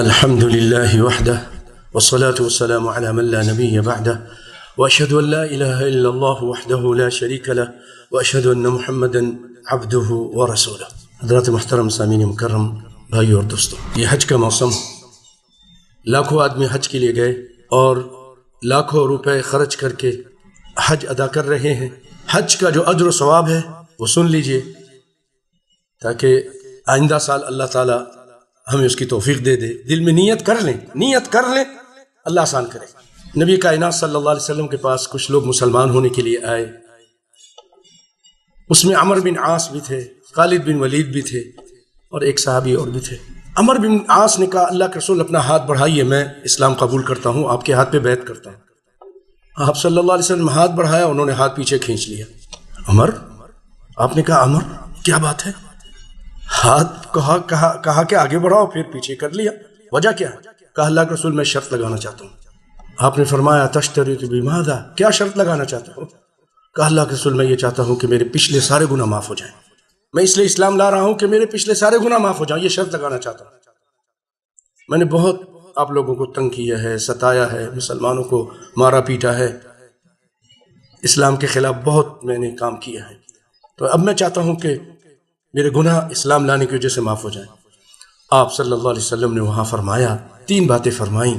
الحمد لله وحده والصلاة والسلام على من لا نبي بعده وأشهد أن لا إله إلا الله وحده لا شريك له وأشهد أن محمدا عبده ورسوله. حضرات محترم سامعین مکرم بھائی اور دوستو، یہ حج کا موسم، لاکھوں آدمی حج کے لیے گئے اور لاکھوں روپے خرچ کر کے حج ادا کر رہے ہیں۔ حج کا جو اجر و ثواب ہے وہ سن لیجئے تاکہ آئندہ سال اللہ تعالی ہمیں اس کی توفیق دے دے۔ دل میں نیت کر لیں، اللہ آسان کرے۔ نبی کائنات صلی اللہ علیہ وسلم کے پاس کچھ لوگ مسلمان ہونے کے لیے آئے، اس میں عمر بن عاص بھی تھے، خالد بن ولید بھی تھے اور ایک صحابی اور بھی تھے۔ عمر بن عاص نے کہا اللہ کے رسول اپنا ہاتھ بڑھائیے، میں اسلام قبول کرتا ہوں، آپ کے ہاتھ پہ بیعت کرتا ہوں۔ آپ صلی اللہ علیہ وسلم ہاتھ بڑھایا، انہوں نے ہاتھ پیچھے کھینچ لیا۔ عمر، آپ نے کہا عمر کیا بات ہے؟ ہاتھ کہا کہ آگے بڑھاؤ، پھر پیچھے کر لیا، وجہ کیا ہے؟ کہا اللہ کے رسول میں شرط لگانا چاہتا ہوں۔ آپ نے فرمایا تشترط بماذا، کیا شرط لگانا چاہتے ہو؟ کہا اللہ کے رسول میں یہ چاہتا ہوں کہ میرے پچھلے سارے گناہ معاف ہو جائیں، میں اس لیے اسلام لا رہا ہوں کہ میرے پچھلے سارے گناہ معاف ہو جائیں، یہ شرط لگانا چاہتا ہوں۔ میں نے بہت آپ لوگوں کو تنگ کیا ہے، ستایا ہے، مسلمانوں کو مارا پیٹا ہے، اسلام کے خلاف بہت میں نے کام کیا ہے، تو اب میں چاہتا ہوں کہ میرے گناہ اسلام لانے کی وجہ سے معاف ہو جائیں۔ آپ صلی اللہ علیہ وسلم نے وہاں فرمایا، تین باتیں فرمائیں۔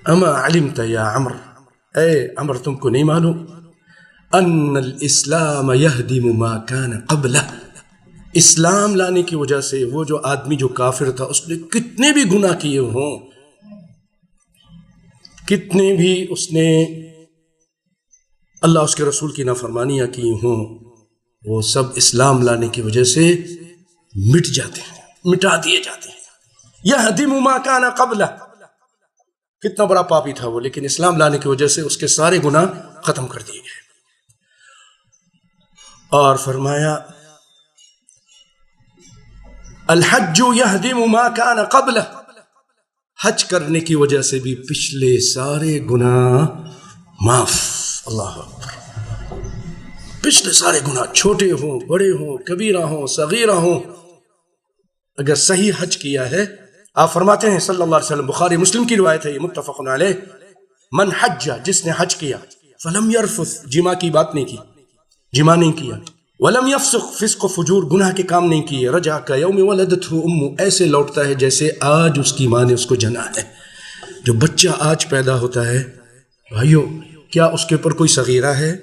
اما علمت یا عمر، اے عمر تم کو نہیں معلوم ان الاسلام یہدم ما کان قبلہ، اسلام لانے کی وجہ سے وہ جو آدمی جو کافر تھا اس نے کتنے بھی گناہ کیے ہوں، کتنے بھی اس نے اللہ اس کے رسول کی نافرمانیاں کی ہوں، وہ سب اسلام لانے کی وجہ سے مٹ جاتے ہیں، مٹا دیے جاتے ہیں۔ یہدم ما کان قبلہ، کتنا بڑا پاپی تھا وہ، لیکن اسلام لانے کی وجہ سے اس کے سارے گناہ ختم کر دیے گئے۔ اور فرمایا الحج یہدم ما کان قبلہ، حج کرنے کی وجہ سے بھی پچھلے سارے گناہ معاف۔ اللہ اکبر، پچھلے سارے گناہ چھوٹے ہوں، بڑے ہوں، کبیرہ ہوں، صغیرہ ہوں، اگر صحیح حج کیا ہے۔ آپ فرماتے ہیں صلی اللہ علیہ وسلم، بخاری مسلم کی روایت ہے، یہ متفق علیہ، من حج، جس نے حج کیا، فلم یرفث، جماع کی بات نہیں کی، جماع نہیں کیا، ولم یفسق، فسق و فجور گناہ کے کام نہیں کیے، رجع کیوم ولدتہ امہ، ایسے لوٹتا ہے جیسے آج اس کی ماں نے اس کو جنا ہے۔ جو بچہ آج پیدا ہوتا ہے بھائیو، کیا اس کے اوپر کوئی صغیرہ ہے؟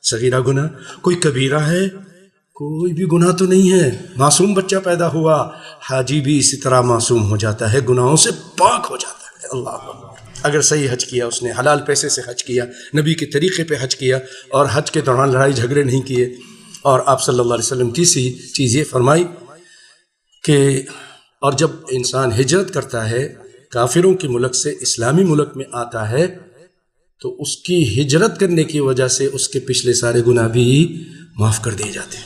صغیرہ گناہ؟ کوئی کبیرہ ہے؟ کوئی بھی گناہ تو نہیں ہے۔ معصوم بچہ پیدا ہوا، حاجی بھی اسی طرح معصوم ہو جاتا ہے، گناہوں سے پاک ہو جاتا ہے۔ اللہ اکبر، اگر صحیح حج کیا، اس نے حلال پیسے سے حج کیا، نبی کے طریقے پہ حج کیا، اور حج کے دوران لڑائی جھگڑے نہیں کیے۔ اور آپ صلی اللہ علیہ وسلم تیسری چیز یہ فرمائی کہ اور جب انسان ہجرت کرتا ہے کافروں کے ملک سے اسلامی ملک میں آتا ہے تو اس کی ہجرت کرنے کی وجہ سے اس کے پچھلے سارے گناہ بھی معاف کر دیے جاتے ہیں۔